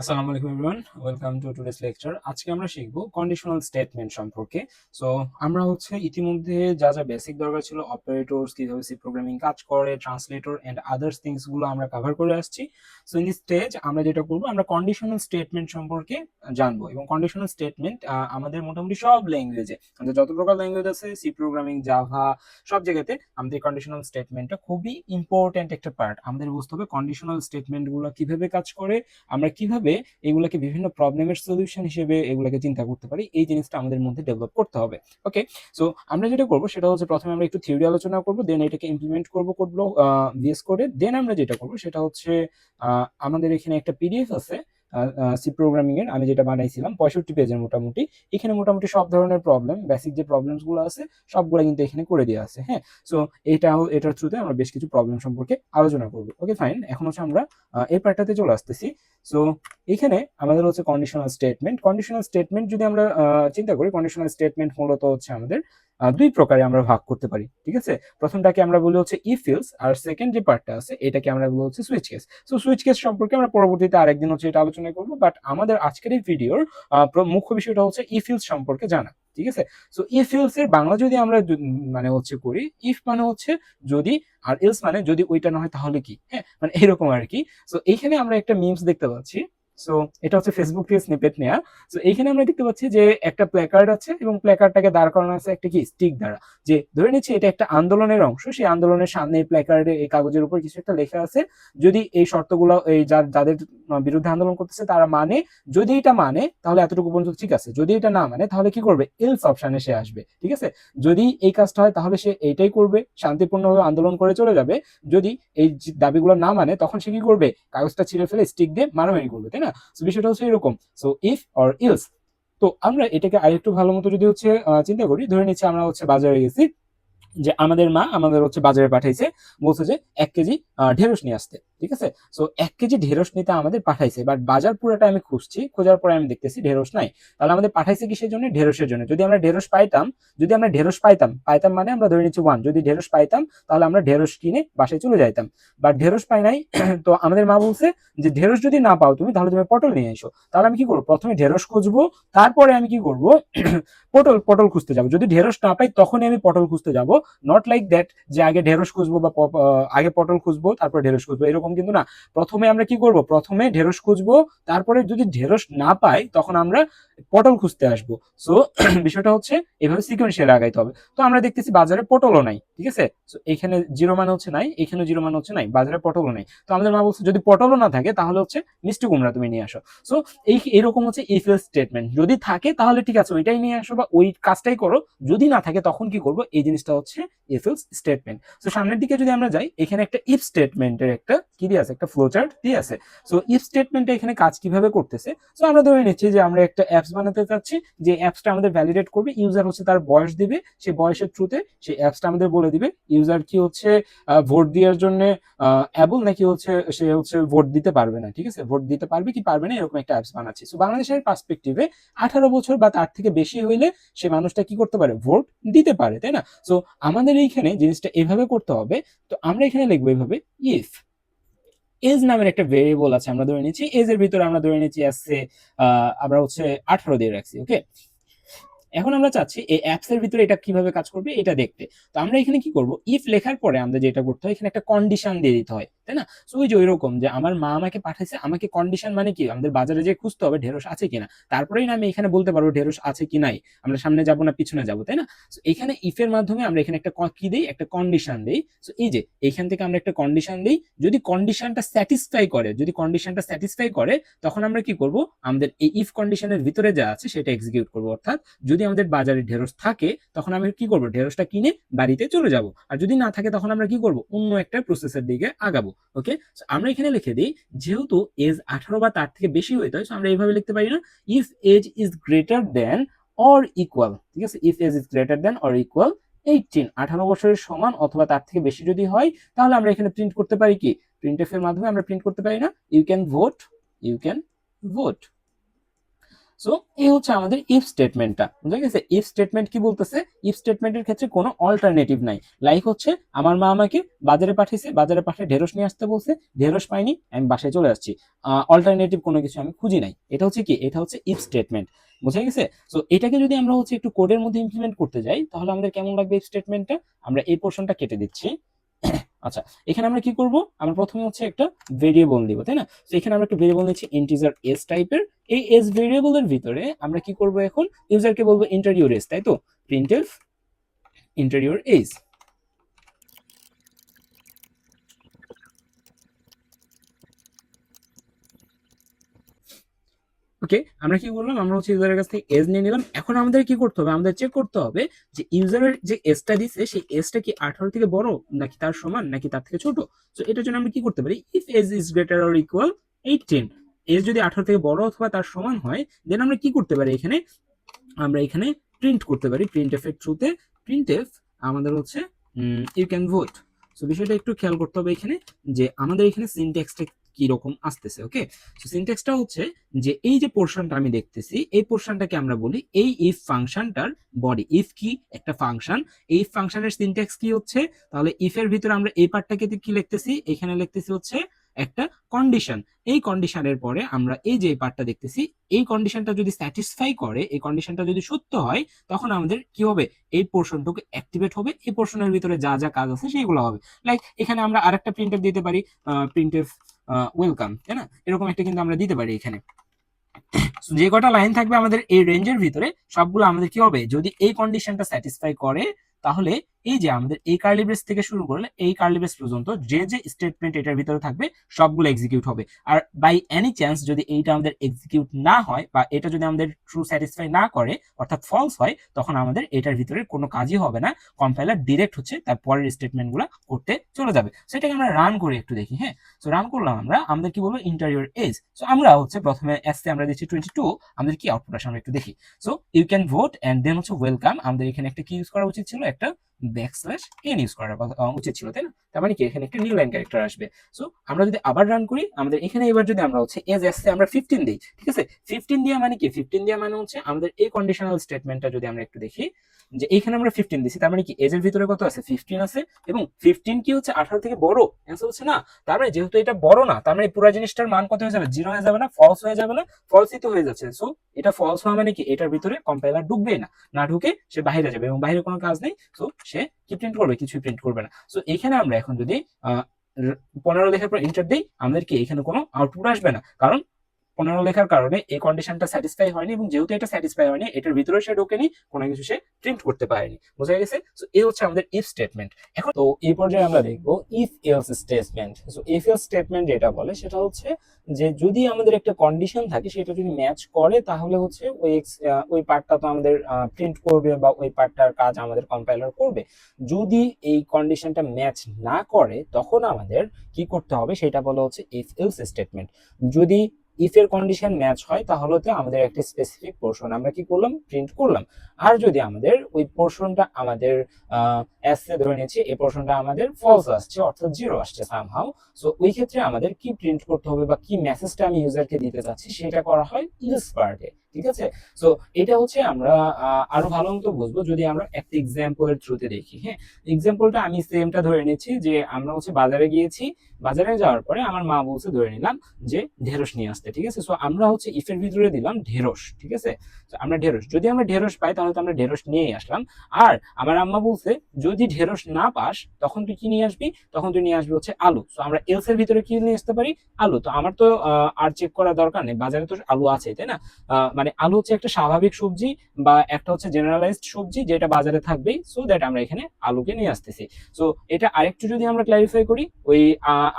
আসসালামু আলাইকুম everyone, welcome to today's lecture. আজকে আমরা শিখব কন্ডিশনাল স্টেটমেন্ট সম্পর্কে। সো আমরা ইতিমধ্যে যা যা বেসিক দরকার ছিল, অপারেটরস, কিভাবে সি প্রোগ্রামিং কাজ করে, ট্রান্সলেটর এন্ড আদার্স থিংস গুলো আমরা কভার করে আসছি। সো ইন দিস স্টেজ আমরা যেটা করব, আমরা কন্ডিশনাল স্টেটমেন্ট সম্পর্কে জানবো। এবং কন্ডিশনাল স্টেটমেন্ট আমাদের মোটামুটি সব ল্যাঙ্গুয়েজে, আমাদের যত প্রকার ল্যাঙ্গুয়েজ আছে, সি প্রোগ্রামিং, জাভা, সব জায়গাতে আমাদের কন্ডিশনাল স্টেটমেন্টটা খুবই ইম্পর্টেন্ট একটা পার্ট। আমাদের বুঝতে হবে কন্ডিশনাল স্টেটমেন্ট গুলো কিভাবে কাজ করে, আমরা কিভাবে এগুলোকে বিভিন্ন প্রবলেমের সলিউশন হিসেবে এগুলোকে চিন্তা করতে পারি, এই জিনিসটা আমাদের মধ্যে ডেভেলপ করতে হবে। ওকে, সো আমরা যেটা করব সেটা হচ্ছে, প্রথমে আমরা একটু থিওরি আলোচনা করব, দেন এটাকে ইমপ্লিমেন্ট করব কোড ব্লক ভিএস কোডে। দেন আমরা যেটা করব সেটা হচ্ছে, আমাদের এখানে একটা পিডিএফ আছে সি প্রোগ্রামিং এর, আমি যেটা বানাইছিলাম 65 পেজের মোটামুটি। এখানে মোটামুটি সব ধরনের প্রবলেম, বেসিক যে প্রবলেমস গুলো আছে সবগুলো কিন্তু এখানে করে দেওয়া আছে। হ্যাঁ, সো এটার থ্রুতে আমরা বেশ কিছু প্রবলেম সম্পর্কে আলোচনা করব। ওকে ফাইন, এখন আমরা এই পার্টটাতে চলে আসতেছি। সো এখানে আমাদের কন্ডিশনাল স্টেটমেন্ট। কন্ডিশনাল স্টেটমেন্ট যদি আমরা চিন্তা করি, কন্ডিশনাল স্টেটমেন্ট মূলত আমাদের দুই প্রকারে আমরা ভাগ করতে পারি। ঠিক আছে, প্রথমটাকে আমরা বলি ইফ এলস, আর সেকেন্ড যে পার্টটা আছে এটাকে আমরা বলি switch case. So switch case সম্পর্কে আমরা পরবর্তীতে আরেকদিন এটা আলোচনা করব, বাট আমাদের আজকের এই ভিডিওর মুখ্য বিষয়টা ইফ এলস সম্পর্কে জানা। ঠিক আছে, সো ইফ এলস এর বাংলা যদি আমরা মানে করি, ইফ মানে যদি, আর এলস মানে যদি ওইটা না হয় তাহলে কি। হ্যাঁ, মানে এরকম আর কি। সো এইখানে আমরা একটা মিমস দেখতে পাচ্ছি। সো এটা ফেসবুক থেকে স্নিপেট নেয়া। সো এইখানে আমরা দেখতে পাচ্ছি যে একটা প্ল্যাকার্ড আছে, এবং প্ল্যাকার্ডটাকে দাঁড় করানো আছে একটা কি স্টিক দ্বারা। যে ধরে নিচ্ছি এটা একটা আন্দোলনের অংশ, সেই আন্দোলনের সামনে এই প্ল্যাকার্ডে, এই কাগজের উপর কিছু একটা লেখা আছে। যদি এই শর্তগুলো, এই যাদের বিরুদ্ধে আন্দোলন করতেছে তারা মানে, যদি এটা মানে তাহলে এতটুকু পর্যন্ত ঠিক আছে, যদি এটা না মানে তাহলে কি করবে, এলস অপশনে সে আসবে। ঠিক আছে, যদি এই কাজটা হয় তাহলে সে এইটাই করবে, শান্তিপূর্ণভাবে আন্দোলন করে চলে যাবে। যদি এই দাবিগুলো না মানে তখন সে কি করবে, কাগজটা ছিঁড়ে ফেলে স্টিক দিয়ে মারামারি করবে, তাই না? সো বিষয়টা এরকম। So if or else. তো আমরা এটাকে আরেকটু ভালো মতো যদি চিন্তা করি, ধরে নিচ্ছি আমরা বাজারে গেছি, যে আমাদের মা আমাদের বাজারে পাঠাইছে, বলছে যে 1 কেজি ঢেঁড়স নিয়ে আসতে। ঠিক আছে, সো 1 কেজি ঢেঁড়স নিতে আমাদের পাঠাইছে, বাট বাজার পুরোটা আমি খুঁজছি, খোঁজার পরে আমি দেখতেছি ঢেঁড়স নাই। তাহলে আমাদের পাঠাইছে কিসের জন্য? ঢেঁড়সের জন্য। যদি আমরা ঢেঁড়স পাইতাম, পাইতাম মানে আমরা ধরে নিচ্ছি 1, যদি ঢেঁড়স পাইতাম তাহলে আমরা ঢেঁড়স কিনে বাসায় চলে যাইতাম। বাট ঢেঁড়স পাই নাই। তো আমাদের মা বলছে যে ঢেঁড়স যদি না পাও তুমি, তাহলে তুমি পটল নিয়ে এসো। তাহলে আমি কি করবো, প্রথমে ঢেঁড়স খুঁজবো, তারপরে আমি কি করবো, পটল পটল খুঁজতে যাবো। যদি ঢেঁড়স না পাই তখনই আমি পটল খুঁজতে যাবো। নট লাইক দ্যাট যে আগে ঢেঁড়স খুঁজবো বা আগে পটল খুঁজবো তারপর ঢেঁড়স খুঁজবো, এরকম কিন্তু না। প্রথমে আমরা কি করব, প্রথমে ঢেঁড়স খুঁজবো, তারপরে যদি ঢেঁড়স না পাই তখন আমরা পটল খুঁজতে আসবো। সো বিষয়টা এভাবে সিকোয়েন্সিয়ালি আগাইতে হবে। তো আমরা দেখতেছি বাজারে পটলও নাই। ঠিক আছে, সো এখানে জিরো মানে নাই, এখানে জিরো মানে নাই, বাজারে পটলও নাই। তো আমাদের মা বলছে যদি পটলও না থাকে তাহলে মিষ্টি কুমড়া তুমি নিয়ে আসো। সো এইরকম ইফ এলস স্টেটমেন্ট। যদি থাকে তাহলে ঠিক আছে, ওইটাই নিয়ে আসো বা ওই কাজটাই করো। যদি না থাকে তখন কি করবো, এই জিনিসটা ইফ এলস স্টেটমেন্ট। সো সামনের দিকে যদি আমরা যাই, এখানে একটা ইফ স্টেটমেন্টের একটা কি দিয়ে আছে, একটা ফ্লো চার্ট দিয়ে আছে। সো ইফ স্টেটমেন্টে এখানে কাজ কিভাবে করতেছে, সো আমরা ধরে নিচ্ছি যে আমরা একটা অ্যাপস বানাতে চাচ্ছি, যে অ্যাপসটা আমাদের ভ্যালিডেট করবে। ইউজার তার বয়স দিবে, সেই বয়সের থ্রুতে সেই অ্যাপসটা আমাদের বলে দিবে ইউজার কি ভোট দেওয়ার জন্য অ্যাবল, নাকি সে ভোট দিতে পারবে না। ঠিক আছে, ভোট দিতে পারবে কি পারবে না, এরকম একটা অ্যাপস বানাচ্ছি। সো বাংলাদেশের পার্সপেক্টিভে 18 বছর বা তার থেকে বেশি হইলে সে মানুষটা কি করতে পারে, ভোট দিতে পারে, তাই না? সো আমাদের এইখানে জিনিসটা এভাবে করতে হবে। তো আমরা এখানে লিখবো এভাবে, ইফ এজ নামের একটা ভেরিয়েবল আছে, আমরা ধরে নিচ্ছি এজ এর ভিতরে আমরা ধরে নিচ্ছি আছে আমরা 18 দিয়ে রাখছি। ওকে, এখন আমরা চাচ্ছি এই অ্যাপস এর ভিতরে এটা কিভাবে কাজ করবে এটা দেখতে। তো আমরা এখানে কি করব, ইফ লেখার পরে আমরা যেটা করতে হয়, এখানে একটা কন্ডিশন দিয়ে দিতে হয়, তাই না? সো ওই যে ওইরকম যে আমার মা আমাকে পাঠাইছে, আমাকে কন্ডিশন মানে কি, আমাদের বাজারে যে খুঁজতে হবে ঢেঁড়স আছে কিনা, তারপরেই না আমি এখানে বলতে পারবো ঢেঁড়স আছে কি নাই, আমরা সামনে যাব না পিছনে যাব, তাই না? সো এখানে ইফ এর মাধ্যমে আমরা এখানে একটা কি দেই, একটা কন্ডিশন দেই। সো এই যে এইখান থেকে আমরা একটা কন্ডিশন দেই, যদি কন্ডিশনটা স্যাটিসফাই করে তখন আমরা কি করব, আমাদের এই ইফ কন্ডিশনের ভিতরে যা আছে সেটা এক্সিকিউট করব। অর্থাৎ যদি আমাদের বাজারে ঢেঁড়স থাকে তখন আমি কি করব, ঢেঁড়সটা কিনে বাড়িতে চলে যাব। আর যদি না থাকে তখন আমরা কি করব, অন্য একটা প্রসেসের দিকে আগাবো। ওকে, আমরা এখানে লিখে দিই, যেহেতু এজ 18 বা তার থেকে বেশি হইতে হয়, আমরা এইভাবে লিখতে পারি না, if age is greater than or equal. ঠিক আছে, if age is greater than or equal 18, 18 বছরের সমান অথবা তার থেকে বেশি যদি হয়, তাহলে আমরা এখানে প্রিন্ট করতে পারি কি, প্রিন্টএফ এর মাধ্যমে আমরা প্রিন্ট করতে পারি না, you can vote, you can vote. So এই হচ্ছে আমাদের ইফ স্টেটমেন্টটা, বুঝা গেছে? ইফ স্টেটমেন্ট কি বলতেছে? ইফ স্টেটমেন্টের ক্ষেত্রে কোনো অল্টারনেটিভ নাই। লাইক হচ্ছে আমার মা আমাকে বাজারে পাঠিয়েছে, বাজারে পাঠিয়ে ঢেঁড়স নিয়ে আসতে বলছে, ঢেঁড়স পাইনি, আমি বাসায় চলে আসছি। অল্টারনেটিভ কোনো কিছু আমি খুঁজি নাই। এটা হচ্ছে কি? এটা হচ্ছে ইফ স্টেটমেন্ট, বুঝা গেছে? সো এটাকে যদি আমরা হচ্ছে একটু কোডের মধ্যে ইমপ্লিমেন্ট করতে যাই, তাহলে আমাদের কেমন লাগবে ইফ স্টেটমেন্টটা? আমরা এই পোর্শনটা কেটে দিচ্ছি। আচ্ছা, এখানে আমরা কি করব? আমরা প্রথমে হচ্ছে একটা ভেরিয়েবল দিব, তাই না? তো এখানে আমরা একটা ভেরিয়েবল নিচ্ছি ইন্টিজার এস টাইপের। এই এস ভেরিয়েবলের ভিতরে আমরা কি করব? এখন ইউজারকে বলবো ইন্টার ইউর এস, তাই তো? Printf enter your S. Okay, আমরা কি করলাম? আমরা হচ্ছে ইউজারের কাছ থেকে এজ নিয়ে নিলাম। এখন আমাদের কি করতে হবে? আমাদের চেক করতে হবে যে ইউজারের যে এজটা দিছে সেই এজটা কি 18 থেকে বড় নাকি তার সমান নাকি তার থেকে ছোট। তো এটার জন্য আমরা কি করতে পারি? If age is greater or equal 18, age যদি 18 থেকে বড় অথবা তার সমান হয়, দেন আমরা কি করতে পারি? এখানে আমরা এখানে প্রিন্ট করতে পারি প্রিন্টএফ এর থ্রুতে। প্রিন্টএফ আমাদের হচ্ছে ইউ ক্যান ভোট। সো বিষয়টা একটু খেয়াল করতে হবে এখানে, যে আমাদের এখানে সিনট্যাক্সটা কি রকম আসতেছে। ওকে, সো সিনট্যাক্সটা হচ্ছে যে এই যে পোর্শনটা আমি দেখতেছি, এই পোর্শনটাকে আমরা বলি এই ইফ ফাংশনটার বডি। ইফ কি? একটা ফাংশন। এই ফাংশনের সিনট্যাক্স কি হচ্ছে? তাহলে ইফ এর ভিতরে আমরা এই পার্টটাকে কি লিখতেছি? এখানে লিখতেছি হচ্ছে একটা কন্ডিশন। এই কন্ডিশনের পরে আমরা এই যে পার্টটা দেখতেছি, এই কন্ডিশনটা যদি স্যাটিসফাই করে, এই কন্ডিশনটা যদি সত্য হয়, তখন আমাদের কি হবে? এই পোর্শনটুকু অ্যাক্টিভেট হবে। এই পোর্শনের ভিতরে যা যা কাজ আছে সেগুলো হবে। লাইক এখানে আমরা আরেকটা প্রিন্টএফ দিতে পারি, প্রিন্টএফ ওয়েলকাম, তাই না? এরকম একটা কিন্তু আমরা দিতে পারি এখানে। যে কটা লাইন থাকবে আমাদের এই রেঞ্জের ভিতরে, সবগুলো আমাদের কি হবে? যদি এই কন্ডিশনটা স্যাটিসফাই করে, তাহলে এই যে আমাদের এই কার্লি ব্রেস থেকে শুরু করলে এই কার্লি ব্রেস পর্যন্ত যে যে স্টেটমেন্ট এটার ভিতরে থাকবে সবগুলো এক্সিকিউট হবে। আর বাই এনি চান্স যদি এইটা আমাদের এক্সিকিউট না হয় বা এটা যদি আমাদের ট্রু স্যাটিসফাই না করে, অর্থাৎ ফলস হয়, তখন আমাদের এটার ভিতরে কোনো কাজই হবে না। কম্পাইলার ডিরেক্ট হচ্ছে তার পরের স্টেটমেন্টগুলো করতে চলে যাবে। সেটাকে আমরা রান করে একটু দেখি। হ্যাঁ, সো রান করলাম আমরা, আমাদের কি বলবো? Interior age. সো আমরা হচ্ছে প্রথমে এস তে আমরা দিচ্ছি 22, আমাদের কি আউটপুট আসে আমরা একটু দেখি। So you can vote and then হচ্ছে ওয়েলকাম। আমাদের এখানে একটা কি ইউজ করা উচিত ছিল? একটা ব্যাকস্ল্যাশ এন ইউজ করা উচিত ছিল, তাই না? তার মানে কি এখানে একটা নিউ লাইন ক্যারেক্টার আসবে। সো আমরা যদি আবার রান করি, আমাদের এখানে এবার যদি আমরা হচ্ছে এজ এসে আমরা 15 দিই, ঠিক আছে? 15 দিয়ে মানে কি? 15 দিয়ে মানে হচ্ছে আমাদের এই কন্ডিশনাল স্টেটমেন্টটা যদি আমরা একটু দেখি, যে এখানে আমরা 15 দিছি, তার মানে কি এজ এর ভিতরে কত আছে? 15 আছে। এবং 15 কি হচ্ছে 18 থেকে বড়? অ্যান্সার হচ্ছে না। তার মানে যেহেতু এটা বড় না, তার মানে পুরো জিনিসটার মান কত হয়ে যাবে? 0 হয়ে যাবে না? ফলস হয়ে যাবে না? ফলসই তো হয়ে যাচ্ছে। সো এটা ফলস হওয়া মানে কি? এটার ভিতরে কম্পাইলার ঢুকবেই না। না ঢুকে সে বাইরে যাবে এবং বাইরে কোনো কাজ নেই। সো সে কি প্রিন্ট করবে? কিছুই প্রিন্ট করবে না। সো এখানে আমরা এখন যদি 15 লেখার পর এন্টার দিই, আমাদের কি এখানে কোনো আউটপুট আসবে না, কারণ 15 লেখার কারণে এই কন্ডিশনটা স্যাটিসফাই হয়নি, এবং যেহেতু এটা স্যাটিসফাই হয়নি, এটার ভিতরে সে ঢোকেনি, কোনো কিছু সে প্রিন্ট করতে পারেনি। বোঝা গেছে? সো এই হচ্ছে আমাদের ইফ স্টেটমেন্ট। এখন তো এই পর্যায়ে আমরা দেখবো if else statement. So if else statement যেটা বলে সেটা হচ্ছে যে যদি আমাদের একটা কন্ডিশন থাকে, সেটা যদি ম্যাচ করে, তাহলে হচ্ছে ওই পার্টটা তো আমাদের প্রিন্ট করবে বা ওই পার্টটার কাজ আমাদের কম্পাইলার করবে। যদি এই কন্ডিশনটা ম্যাচ না করে, তখন আমাদের কি করতে হবে সেটা বলা হচ্ছে ইফ এলস স্টেটমেন্ট। যদি ইফ এর কন্ডিশন ম্যাচ হয়, তাহলে তো আমাদের একটা স্পেসিফিক পোর্শন আমরা কি করলাম? প্রিন্ট করলাম। আর যদি আমাদের ওই পোর্শনটা আমাদের এসে ধরে নিয়েছি, এই পোর্শনটা আমাদের ফলস আসছে, অর্থাৎ 0 আসছে সামহাউ, সো ওই ক্ষেত্রে আমাদের কি প্রিন্ট করতে হবে বা কি মেসেজটা আমি ইউজারকে দিতে চাচ্ছি সেটা করা হয় ইলস পার্টে। ঠিক আছে? সো এটা হচ্ছে আমরা আরো ভালো মতো বুঝবো যদি আমরা একটা এক্সাম্পলের থ্রুতে দেখি। হ্যাঁ, এক্সাম্পলটা আমি সেমটা ধরে নিচ্ছি যে আমরা হচ্ছে বাজারে গিয়েছি, বাজারে যাওয়ার পরে আমার মা বলছে, ধরে নিলাম যে ঢেঁড়স নিয়ে আসতে। ঠিক আছে? সো আমরা হচ্ছে ইফের ভিতরে দিলাম ঢেঁড়স। ঠিক আছে? আমরা ঢেঁড়স, যদি আমরা ঢেঁড়স পাই তাহলে তো আমরা ঢেঁড়স নিয়েই আসলাম। আর আমার আম্মা বলছে যদি ঢেঁড়স না পাস, তখন তুই কি নিয়ে আসবি? তখন তুই নিয়ে আসবি হচ্ছে আলু। সো আমরা এলস এর ভিতরে কি নিয়ে আসতে পারি? আলু। তো আমার তো আর চেক করার দরকার নেই, বাজারে তো আলু আছে, তাই না? মানে আলু হচ্ছে একটা স্বাভাবিক সবজি বা একটা হচ্ছে জেনারেলাইজড সবজি, যেটা বাজারে থাকবেই। সো দ্যাট আমরা এখানে আলুকে নিয়ে আসতেছি। সো এটা আরেকটু যদি আমরা ক্ল্যারিফাই করি, ওই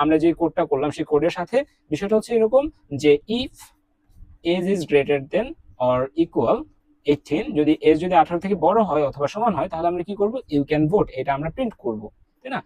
আমরা যে কোডটা করলাম সেই কোডের সাথে, বিষয়টা হচ্ছে এরকম যে if age is greater than or equal 18, যদি এজ যদি 18 থেকে বড় হয় অথবা সমান হয়, তাহলে আমরা কি করব? ইউ ক্যান ভোট, এটা আমরা প্রিন্ট করব, তাই না?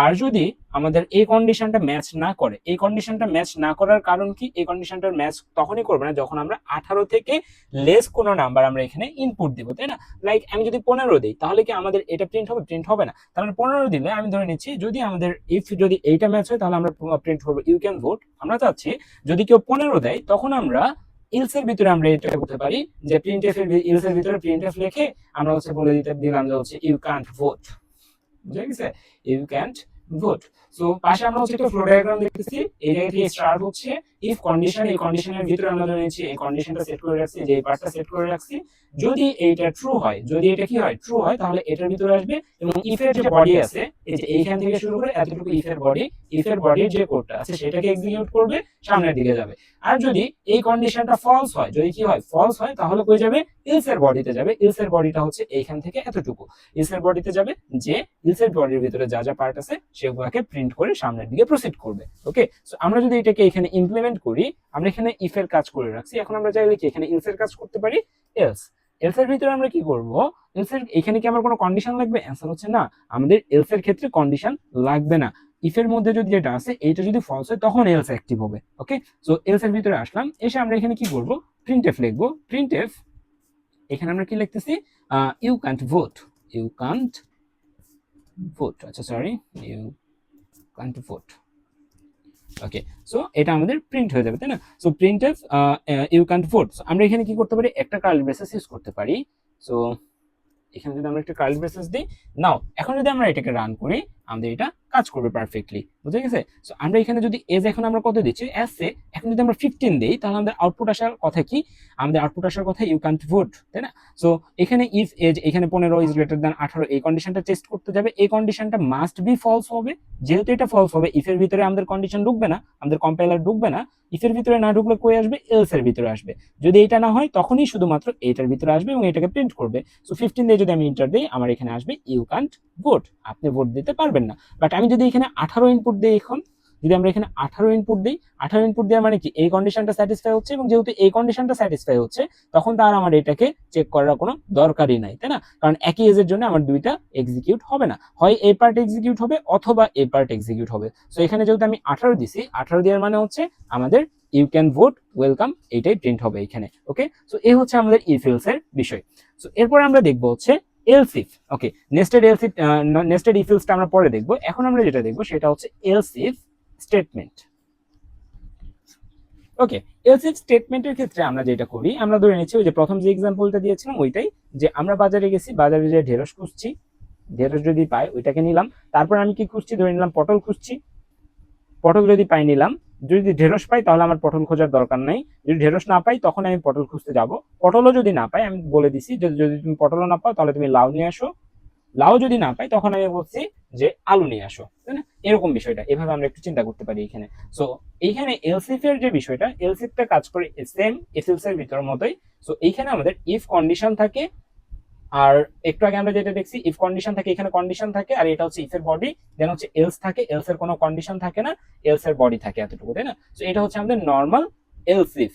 আর যদি আমাদের এই কন্ডিশনটা ম্যাচ না করে, এই কন্ডিশনটা ম্যাচ না করার কারণ কি? এই কন্ডিশনটার ম্যাচ তখনই করবে না যখন আমরা 18 থেকে লেস কোনো নাম্বার আমরা এখানে ইনপুট দিব, তাই না? লাইক আমি যদি 15 দিই, তাহলে কি আমাদের এটা প্রিন্ট হবে? প্রিন্ট হবে না। তাহলে 15 দিলে আমি ধরে নিচ্ছি যদি আমাদের ইফ যদি এইটা ম্যাচ হয়, তাহলে আমরা প্রিন্ট করবো ইউ ক্যান ভোট। আমরা চাচ্ছি যদি কেউ 15 দেয়, তখন আমরা ইলস এর ভিতরে আমরা এটা করতে পারি যে প্রিন্টএফ এর ইলস এর ভিতরে প্রিন্টএফ লিখে আমরা হচ্ছে বলে দিলাম যে হচ্ছে ইউ কান্ট ভোট, বুঝা গেছে, ইউ ক্যান্ট ভোট। সো পাশে আমরা হচ্ছে একটা ফ্লো ডায়াগ্রাম দেখতেছি, এই জায়গা থেকে স্টার্ট হচ্ছে ইফ কন্ডিশন, এই কন্ডিশনের ভিতরে আমরা ধরে নিচ্ছি এই কন্ডিশনটা সেট করে রাখছি, যে এই পার্টটা সেট করে রাখছি, যদি এইটা ট্রু হয়, যদি এটা কি হয় ট্রু হয়, তাহলে এটার ভিতরে আসবে এবং ইফ এর যে বডি আছে এই যে এইখান থেকে শুরু করে এতটুকু ইফ এর বডির যে কোডটা আছে সেটাকে এক্সিকিউট করবে, সামনের দিকে যাবে। আর যদি এই কন্ডিশনটা ফলস হয়, যদি কি হয় ফলস হয়, তাহলে কই যাবে, ইলস এর বডিতে যাবে। ইলস এর বডিটা হচ্ছে এইখান থেকে এতটুকু, ইলস এর বডিতে যাবে, যে ইলস এর বডির ভিতরে যা যা পার্ট আছে সেগুলোকে প্রিন্ট করে সামনের দিকে প্রসিড করবে। ওকে, সো আমরা যদি এটাকে এখানে ইমপ্লিমেন্ট করি, আমরা এখানে ইফ এর কাজ করে রাখছি, এখন আমরা চাইলে কি এখানে ইলস এর কাজ করতে পারি, এলস। এলস এর ভিতরে আমরা কি করব, এলস এর এখানে কি আমার কোনো কন্ডিশন লাগবে, অ্যান্সার হচ্ছে না, আমাদের এলস এর ক্ষেত্রে কন্ডিশন লাগবে না। ইফ এর মধ্যে যদি যেটা আছে এইটা যদি ফলস হয় তখন এলস অ্যাক্টিভ হবে। ওকে, সো এলস এর ভিতরে আসলাম, এসে আমরা এখানে কি করব, প্রিন্টএফ লিখবো। প্রিন্টএফ এখানে আমরা কি লিখতেছি, you can't vote, you can't vote, আচ্ছা sorry, you can't vote. Okay, so এটা আমাদের প্রিন্ট হয়ে যাবে, তাই না? So printf you can't vote, আমরা এখানে কি করতে পারি, একটা কার্লি ব্রেসেস ইউজ করতে পারি। সো এখানে যদি আমরা একটা কার্লি ব্রেসেস দিই, নাও এখন যদি আমরা এটাকে রান করি, আমাদের এটা কাজ করবে পারফেক্টলি, বুঝে গেছে? সো আমরা এখানে যদি এজ এখন আমরা কত দিচ্ছি, এস এ এখন যদি আমরা 15 দেই, তাহলে আমাদের আউটপুট আসার কথা কি, আমাদের আউটপুট আসার কথা ইউ ক্যান্ট ভোট, তাই না? সো এখানে ইফ এজ এখানে 15 ইজ গ্রেটার দ্যান 18, এই কন্ডিশনটা টেস্ট করতে যাবে, এই কন্ডিশনটা মাস্ট বি ফলস হবে। যেহেতু এটা ফলস হবে, ইফ এর ভিতরে আমাদের কন্ডিশন ঢুকবে না, আমাদের কম্পাইলার ঢুকবে না, ইফ এর ভিতরে না ঢুকলে কই আসবে, এলস এর ভিতরে আসবে। যদি এটা না হয় তখনই শুধুমাত্র এটার ভিতরে আসবে এবং এটাকে প্রিন্ট করবে। সো 15 দিয়ে যদি আমি এন্টার দিই, আমার এখানে আসবে ইউ ক্যান্ট ভোট, আপনি ভোট দিতে পারবেন না। বাট আমি যদি এখানে 18 ইনপুট দিই, এখন যদি আমরা এখানে 18 ইনপুট দিই, 18 ইনপুট দেওয়ার মানে কি, এই কন্ডিশনটা স্যাটিসফাই হচ্ছে, এবং যেহেতু এই কন্ডিশনটা স্যাটিসফাই হচ্ছে, তখন তার আমার এটাকে চেক করার কোনো দরকারই নাই, তাই না? কারণ একই এজের জন্য আমার দুইটা এক্সিকিউট হবে না, হয় এই পার্ট এক্সিকিউট হবে অথবা এই পার্ট এক্সিকিউট হবে। সো এখানে যেহেতু আমি 18 দিছি, 18 দেওয়ার মানে হচ্ছে আমাদের ইউ ক্যান ভোট ওয়েলকাম, এইটাই প্রিন্ট হবে এখানে। ওকে, সো এই হচ্ছে আমাদের ইফ এলস এর বিষয়। সো এরপর আমরা দেখবো হচ্ছে else if. Okay, nested else if, nested if এলসটা আমরা পরে দেখবো। এখন আমরা যেটা দেখবো সেটা হচ্ছে else if statement. Okay, else if স্টেটমেন্টের ক্ষেত্রে আমরা যেটা করি, আমরা ধরে নিচ্ছি ওই যে প্রথম যে এক্সাম্পলটা দিয়েছিলাম ওইটাই, যে আমরা বাজারে গেছি, বাজারে যে ঢেঁড়স খুঁজছি, ঢেঁড়স যদি পাই ওইটাকে নিলাম, তারপর আমি কি খুঁজছি, ধরে নিলাম পটল খুঁজছি, পটল যদি পাই নিলাম, যদি ঢেঁড়স পাই তাহলে আমার পটল খোঁজার দরকার নাই, যদি ঢেঁড়স না পাই তখন আমি পটল খুঁজতে যাব। পটলও যদি না পাই, আমি বলে দিছি যদি তুমি পটলও না পাও তাহলে তুমি লাউ নিয়ে আসো, লাউ যদি না পাই তখন আমি বলছি যে আলু নিয়ে আসো, তাই না? এরকম বিষয়টা এভাবে আমরা একটু চিন্তা করতে পারি এখানে। সো এইখানে এলসিফ এর যে বিষয়টা, এলসিফটা কাজ করে সেম এফ এলস এর ভিতর মতোই। সো এইখানে আমাদের ইফ কন্ডিশন থাকে, আর একটু আগে আমরা যেটা দেখছি ইফ কন্ডিশন থাকে, এখানে কন্ডিশন থাকে, আর এটা হচ্ছে ইফ এর বডি, দেন হচ্ছে এলস থাকে, এলস এর কোনো কন্ডিশন থাকে না, এলস এর বডি থাকে এতটুকু, তাই না? সো এটা হচ্ছে আমাদের normal else if,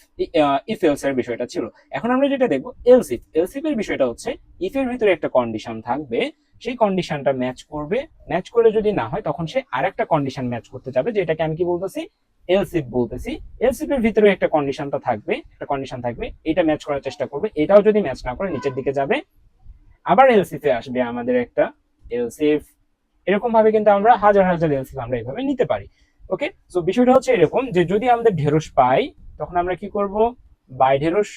if else এর বিষয়টা ছিল। এখন আমরা যেটা দেখবো এলস ইফ, এলস ইফ এর বিষয়টা হচ্ছে ইফ এর ভিতরে একটা কন্ডিশন থাকবে, সেই কন্ডিশনটা ম্যাচ করবে, ম্যাচ করে যদি না হয় তখন সে আরেকটা কন্ডিশন ম্যাচ করতে যাবে, যেটাকে আমি কি বলতেছি, এলস ইফ বলতেছি। এলস ইফ এর ভিতরে একটা কন্ডিশনটা থাকবে, একটা কন্ডিশন থাকবে, এটা ম্যাচ করার চেষ্টা করবে, এটাও যদি ম্যাচ না করে নিচের দিকে যাবে, আবার এলসিফে আসবে আমাদের একটা এলসিফ। এরকম ভাবে কিন্তু আমরা হাজার হাজার এলসিফ আমরা এইভাবে নিতে পারি। ওকে, সো বিষয়টা হচ্ছে এরকম যে যদি আমাদের ঢেঁড়স পাই তখন আমরা কি করব, বাই ঢেঁড়স।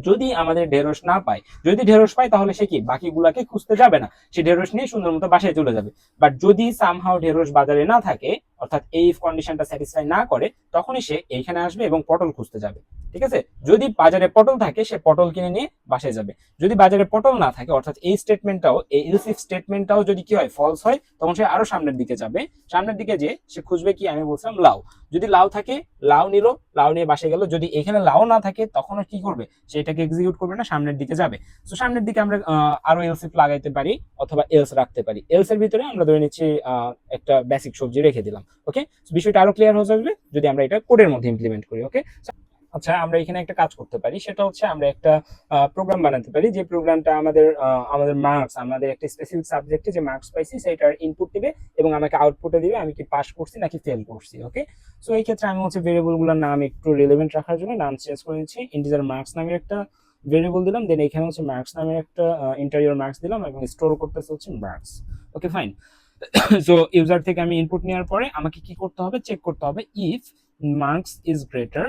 যদি আমাদের ঢেঁড়স না পাই, যদি ঢেঁড়স পাই তাহলে সে কি বাকিগুলাকে খুঁজতে যাবে না, সে ঢেঁড়স নিয়ে সুন্দর মতো বাসায় চলে যাবে। বাট যদি সামহাও ঢেঁড়স বাজারে না থাকে, অর্থাৎ এই কন্ডিশনটা স্যাটিসফাই না করে, তখনই সে এইখানে আসবে এবং পটল খুঁজতে যাবে। ঠিক আছে, যদি বাজারে পটল থাকে সে পটল কিনে নিয়ে বাসায় যাবে। যদি বাজারে পটল না থাকে, অর্থাৎ এই স্টেটমেন্টটাও, এই এলস ইফ স্টেটমেন্টটাও যদি কি হয় ফলস হয়, তখন সে আরো সামনের দিকে যাবে, সামনের দিকে যে সে খুঁজবে কি, আমি বলছিলাম লাউ। যদি লাউ থাকে লাউ নিল, লাউ নিয়ে বাসায় গেল, যদি এখানে লাউ না থাকে তখন কি করবে, সেটাকে এক্সিকিউট করবে না, সামনের দিকে যাবে। তো সামনের দিকে আমরা আরো এলস ইফ লাগাইতে পারি অথবা এলস রাখতে পারি। এলস এর ভিতরে আমরা ধরে নিচ্ছি একটা বেসিক সবজি রেখে দিলাম। ওকে, বিষয়টা আরো ক্লিয়ার হয়ে যাবে যদি আমরা এটা কোডের মধ্যে ইমপ্লিমেন্ট করি। ওকে, আচ্ছা আমরা এখানে একটা কাজ করতে পারি, সেটা হচ্ছে আমরা একটা প্রোগ্রাম বানাতে পারি, যে প্রোগ্রামটা আমাদের মার্কস, আমাদের একটা স্পেসিফিক সাবজেক্টে যে মার্কস পাইছি সেটার ইনপুট দিবে এবং আমাকে আউটপুটে দিবে আমি কি পাস করছি নাকি ফেল করছি। ওকে, সো এই ক্ষেত্রে আমি হচ্ছে ভেরিয়েবলগুলোর নাম একটু রিলেভেন্ট রাখার জন্য নাম চেঞ্জ করে দিচ্ছি, ইন্টিজার মার্কস নামের একটা ভেরিয়েবল দিলাম, দেন এখানে হচ্ছে মার্কস নামের একটা ইন্টারিয়র মার্কস দিলাম এবং স্টোর করতেছে হচ্ছে marks. Okay fine. So user থেকে আমি ইনপুট নেওয়ার পরে আমাকে কি করতে হবে, চেক করতে হবে if marks is greater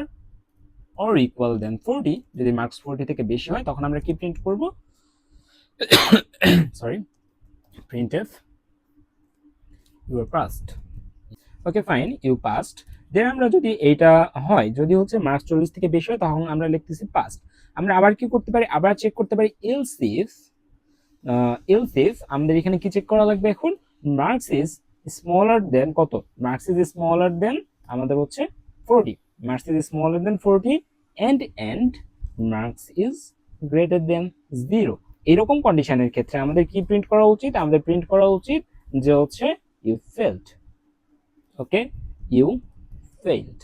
or equal then 40, যদি মার্কস 40 থেকে বেশি হয় তখন আমরা কি প্রিন্ট করব, sorry, printf you are passed. Okay fine, you passed. Then আমরা যদি এইটা হয়, যদি হচ্ছে মার্কস 40 থেকে বেশি হয় তখন আমরা লিখতেছি পাসড। আমরা আবার কি করতে পারি, আবার চেক করতে পারি এলস ইফ আমাদের এখানে কি চেক করা লাগবে এখন, মার্কস ইজ স্মলার দেন কত, মার্কস ইজ স্মলার দেন আমাদের হচ্ছে 40, marks is smaller than 40 and marks is greater than 0। এরকম কন্ডিশনের ক্ষেত্রে আমাদের কি প্রিন্ট করা উচিত, আমাদের প্রিন্ট করা উচিত যে হচ্ছে you failed. Okay, you failed.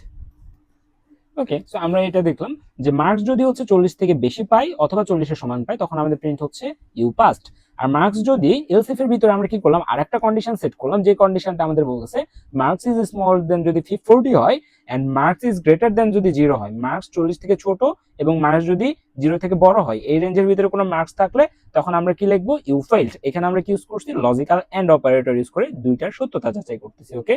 Okay, so আমরা এটা দেখলাম যে মার্কস যদি হচ্ছে 40 থেকে বেশি পাই অথবা 40 এর সমান পাই তখন আমাদের প্রিন্ট হচ্ছে ইউ পাসড। আর মার্কস যদি এলস ইফ এর ভিতরে আমরা কি করলাম, আরেকটা কন্ডিশন সেট করলাম, যে কন্ডিশনটা আমাদের বলতেছে মার্কস ইজ স্মল দেন যদি 40 হয় and marks is greater than যদি 0 হয়, মার্কস 40 থেকে ছোট এবং মার্কস যদি 0 থেকে বড় হয়, এই রেঞ্জের ভিতরে কোনো মার্কস থাকলে তখন আমরা কি লিখবো, ইউ ফেইলড। এখানে আমরা কি ইউজ করছি, লজিক্যাল এন্ড অপারেটর ইউজ করে দুইটার সত্যতা যাচাই করতেছি। ওকে,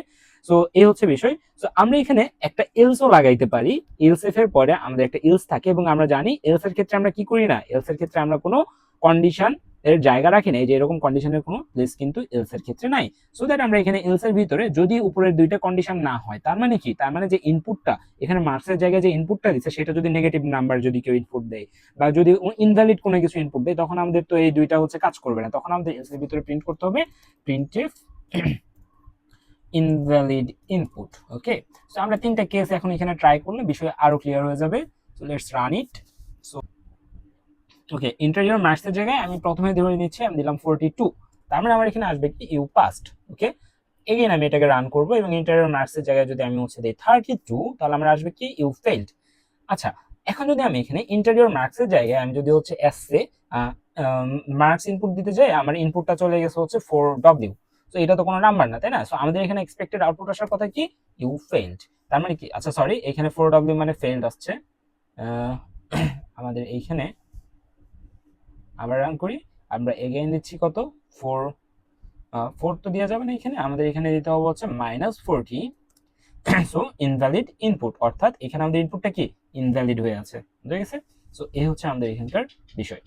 সো এই হচ্ছে বিষয়। সো আমরা এখানে একটা এলসও লাগাইতে পারি, এলস ইফ এর পরে আমাদের একটা এলস থাকে এবং আমরা জানি এলস এর ক্ষেত্রে আমরা কি করি না, এলস এর ক্ষেত্রে আমরা কোনো কন্ডিশন এর জায়গা রাখি না, এই যে এরকম কন্ডিশনের কোনো প্লেস কিন্তু এলস এর ক্ষেত্রে নাই। সো দ্যাট আমরা এখানে এলস এর ভিতরে যদি উপরের দুইটা কন্ডিশন না হয়, তার মানে কি, তার মানে যে ইনপুটটা এখানে মার্কসের জায়গায় যে ইনপুটটা দিচ্ছে সেটা যদি নেগেটিভ নাম্বার যদি কেউ ইনপুট দেয় বা যদি ইনভ্যালিড কোনো কিছু ইনপুট দেয় তখন আমাদের তো এই দুইটা হচ্ছে কাজ করবে না, তখন আমাদের এলস এর ভিতরে প্রিন্ট করতে হবে প্রিন্টফ ইনভ্যালিড ইনপুট। ওকে, সো আমরা তিনটা কেস এখন এখানে ট্রাই করলে বিষয় আরো ক্লিয়ার হয়ে যাবে। So let's run it. So okay, interior মার্কসের জায়গায় আমি প্রথমে ধরে নিচ্ছি, আমি দিলাম 42, তার মানে আমার এখানে আসবে কি ইউ পাসড। ওকে, এগেইন আমি এটাকে রান করব এবং ইন্টারিয়র মার্কসের জায়গায় যদি আমি হচ্ছে দিই 32 তাহলে আমার আসবে কি ইউ ফেইলড। আচ্ছা, এখন যদি আমি এখানে ইন্টারিয়র মার্কসের জায়গায় আমি যদি হচ্ছে এসএ মার্কস ইনপুট দিতে যাই, আমার ইনপুটটা চলে গেছে হচ্ছে 4W, তো এটা তো কোনো নাম্বার না, তাই না? সো আমাদের এখানে এক্সপেক্টেড আউটপুট আসার কথা কি, ইউ ফেইলড। তার মানে কি, আচ্ছা সরি, এখানে 4W মানে ফেইলড আসছে। আমাদের এইখানে আবার রান করি, আমরা এগেইন দিচ্ছি কত, 4 তো দেওয়া যাবে না, এখানে আমাদের এখানে দিতে হবে হচ্ছে -40। সো ইনভ্যালিড ইনপুট, অর্থাৎ এখানে আমাদের ইনপুটটা কি ইনভ্যালিড হয়ে আছে, বুঝা গেছে? সো এই হচ্ছে আমাদের এখানকার বিষয়।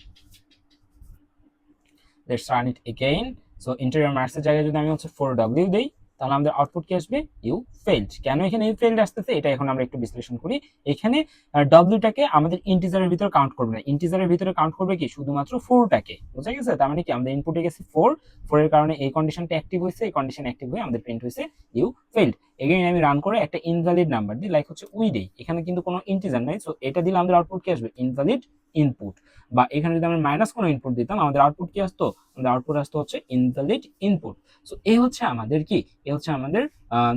Let's run it again. So interior মার্কসের জায়গায় যদি আমি হচ্ছে 4W দেই তাহলে আমাদের আউটপুট কি আসবে, ইউ ফেইলড। কেন এখানে ইউ ফেইলড আসতেছে এটা এখন আমরা একটু বিশ্লেষণ করি। এখানে ডব্লিউটাকে আমাদের ইন্টিজারের ভিতরে কাউন্ট করবে না, ইন্টিজারের ভিতরে কাউন্ট করবে কি শুধুমাত্র 4টাকে, বুঝা গেছে? তার মানে কি আমাদের ইনপুটে গেছে 4 এর কারণে এই কন্ডিশনটা অ্যাক্টিভ হয়েছে, এই কন্ডিশন অ্যাক্টিভ হয়ে আমাদের প্রিন্ট হয়েছে ইউ ফেইলড। এগেইন আমি রান করে একটা ইনভ্যালিড নাম্বার দিই, লাইক হচ্ছে উই দেই, এখানে কিন্তু কোনো ইন্টিজার নাই, সো এটা দিলে আমাদের আউটপুট কি আসবে, ইনভ্যালিড ইনপুট। বা এখানে যদি আমরা মাইনাস কোনো ইনপুট দিতাম আমাদের আউটপুট কি আসতো, আমাদের আউটপুট আসতো হচ্ছে ইনভ্যালিড ইনপুট। সো এই হচ্ছে আমাদের কি, এই হচ্ছে আমাদের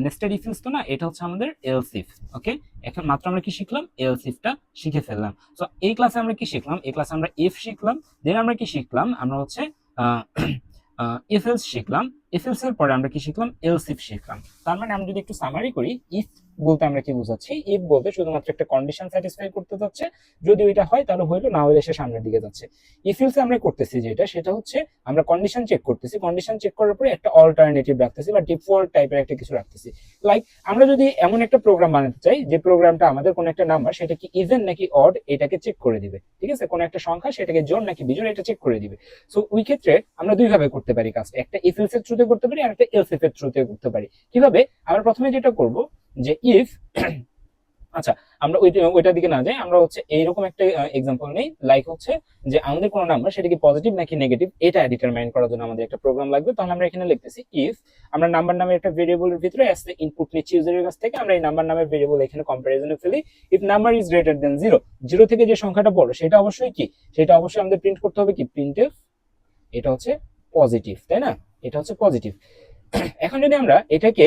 নেস্টেড ইফ এলস, তো না, এটা হচ্ছে আমাদের এলস ইফ। ওকে, এখন মাত্র আমরা কি শিখলাম, এলস ইফটা শিখে ফেললাম। সো এই ক্লাসে আমরা কি শিখলাম, এই ক্লাসে আমরা ইফ শিখলাম, দেন আমরা কি শিখলাম, আমরা হচ্ছে ইফ এলস শিখলাম, ইফ এলস এর পরে আমরা কি শিখলাম, এলস ইফ শিখলাম। তার মানে আমরা যদি একটু সামারি করি, ইফ বলতে আমরা কি বোঝাচ্ছি, ইফ বলতে শুধুমাত্র একটা কন্ডিশন স্যাটিসফাই করতে যাচ্ছে, যদি ওইটা হয় তাহলে হইলো, না হলে সে সামনের দিকে যাচ্ছে। ইফ এলস আমরা করতেছি যেটা, সেটা হচ্ছে আমরা কন্ডিশন চেক করতেছি, কন্ডিশন চেক করার পরে একটা অল্টারনেটিভ রাখতেছি বা ডিফল্ট টাইপের একটা কিছু রাখতেছি। লাইক আমরা যদি এমন একটা প্রোগ্রাম বানাতে চাই যে প্রোগ্রামটা আমাদের কোনো একটা নাম্বার সেটা কি ইভেন নাকি অড এটাকে চেক করে দিবে, ঠিক আছে? কোনো একটা সংখ্যা সেটাকে জোড় নাকি বিজোড় এটা চেক করে দিবে। সো ওই ক্ষেত্রে আমরা দুই ভাবে করতে পারি কাজটা, একটা ইফ এলস এর থ্রুতে করতে পারি আর একটা এলস ইফ এর থ্রুতে করতে পারি। কিভাবে, আমরা প্রথমে যেটা করব যে ইফ আচ্ছা, আমরা ওইটার দিকে না যাই, আমরা হচ্ছে এইরকম একটা এক্সাম্পল নেই, লাইক হচ্ছে যে আমাদের কোনো নাম্বার সেটা কি পজিটিভ নাকি নেগেটিভ এটা ডিটারমাইন করার জন্য আমাদের একটা প্রোগ্রাম লাগবে। তাহলে আমরা এখানে লিখতেছি ইফ আমরা নাম্বার নামের একটা ভেরিয়েবলের ভিতরে আসলে ইনপুট নিচ্ছি ইউজারের কাছ থেকে, আমরা এই নাম্বার নামের ভেরিয়েবল এখানে কম্পারিজনে ফেলি। If number is greater than 0, 0 থেকে যে সংখ্যাটা বড় সেটা অবশ্যই কি, সেটা অবশ্যই আমাদের প্রিন্ট করতে হবে কি, প্রিন্টফ এটা হচ্ছে পজিটিভ, তাই না? এটা হচ্ছে পজিটিভ। এখন যদি আমরা এটাকে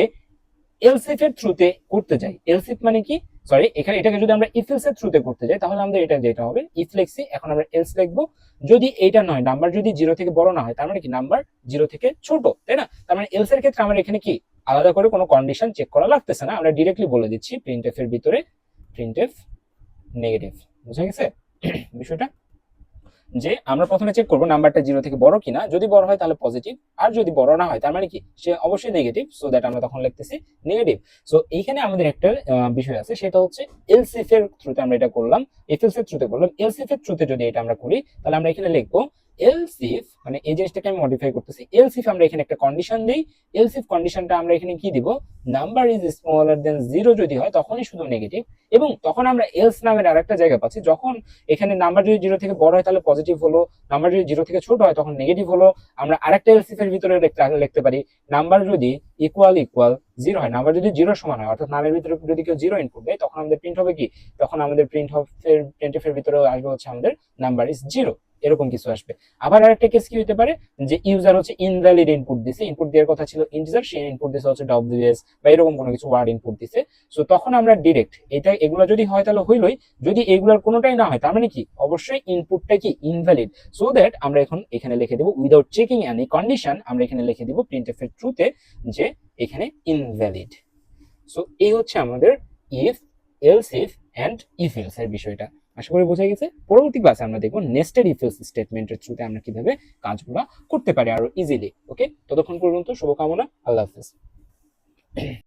এলস ইফ এর থ্রুতে করতে যাই, এলস ইফ মানে কি, সরি, এখানে এটাকে যদি আমরা ইফ এলস এর থ্রুতে করতে যাই তাহলে আমাদের এটা যেটা হবে, ইফ লিখছি, এখন আমরা এলস লিখবো। যদি এইটা নয়, নাম্বার যদি 0 থেকে বড় না হয় তার মানে কি নাম্বার 0 থেকে ছোট, তাই না? তার মানে এলস এর ক্ষেত্রে আমরা এখানে কি আলাদা করে কোনো কন্ডিশন চেক করা লাগতেছে না, আমরা ডিরেক্টলি বলে দিচ্ছি প্রিন্টএফ এর ভিতরে প্রিন্টএফ নেগেটিভ। বুঝা গেছে বিষয়টা? যে আমরা প্রথমে চেক করবো নাম্বারটা 0 থেকে বড় কিনা, যদি বড় হয় তাহলে পজিটিভ, আর যদি বড় না হয় তার মানে কি সে অবশ্যই নেগেটিভ, সো দ্যাট আমরা তখন লিখতেছি নেগেটিভ। সো এইখানে আমাদের একটা বিষয় আছে, সেটা হচ্ছে এলস ইফ এর থ্রুতে আমরা এটা করলাম, এফ এলস এর থ্রুতে করলাম। এলস ইফ এর থ্রুতে যদি এটা আমরা করি তাহলে আমরা এখানে লিখবো এলস ইফ, মানে এই জিনিসটাকে আমি মডিফাই করতেছি। এলস ইফ আমরা এখানে একটা কন্ডিশন দেই, এলস ইফ কন্ডিশনটা আমরা এখানে কি দিব, নাম্বার ইজ স্মলার দেন 0 যদি হয় তখনই শুধু নেগেটিভ, এবং তখন আমরা এলস নামের আরেকটা জায়গা পাচ্ছি, যখন এখানে নাম্বার যদি 0 থেকে বড় হয় তাহলে পজিটিভ হলো, নাম্বার যদি 0 থেকে ছোট হয় তখন নেগেটিভ হলো। আমরা আরেকটা এলস ইফ এর ভিতরে লিখতে পারি, নাম্বার যদি ইকুয়াল 0 হয়, নাম্বার যদি 0 সমান হয়, অর্থাৎ নামের ভিতরে যদি কেউ 0 ইনপুট দেয় তখন আমাদের প্রিন্ট হবে কি, তখন আমাদের প্রিন্ট এর ভিতরে আসবে হচ্ছে আমাদের নাম্বার ইজ 0, এরকম কিছু আসবে। আবার আরেকটা কেস কি হতে পারে, যে ইউজার হচ্ছে ইনভ্যালিড ইনপুট দিছে, ইনপুট দেওয়ার কথা ছিল ইন্টিজার, সে ইনপুট দিছে হচ্ছে ডব্লিউএস বা এরকম কোনো কিছু ওয়ার্ড ইনপুট দিছে। সো তখন আমরা ডিরেক্ট এগুলো যদি হয় তাহলে হইলই, যদি এগুলোর কোনোটাই না হয় তার মানে কি অবশ্যই ইনপুটটা কি ইনভ্যালিড, সো দ্যাট আমরা এখন এখানে লিখে দেব উইদাউট চেকিং এনি কন্ডিশন, আমরা এখানে লিখে দেব প্রিন্টএফ এর ট্রুতে যে এখানে ইনভ্যালিড। সো এই হচ্ছে আমাদের if, else if and if else এর বিষয়টা। আশা করি বোঝা গেছে। পরবর্তী ক্লাসে আমরা দেখব নেস্টেড ইফ এলস স্টেটমেন্টের থ্রুতে আমরা কিভাবে কাজগুলো করতে পারি আরো ইজিলি। ওকে, ততক্ষণ পর্যন্ত শুভকামনা, আল্লাহ হাফেজ।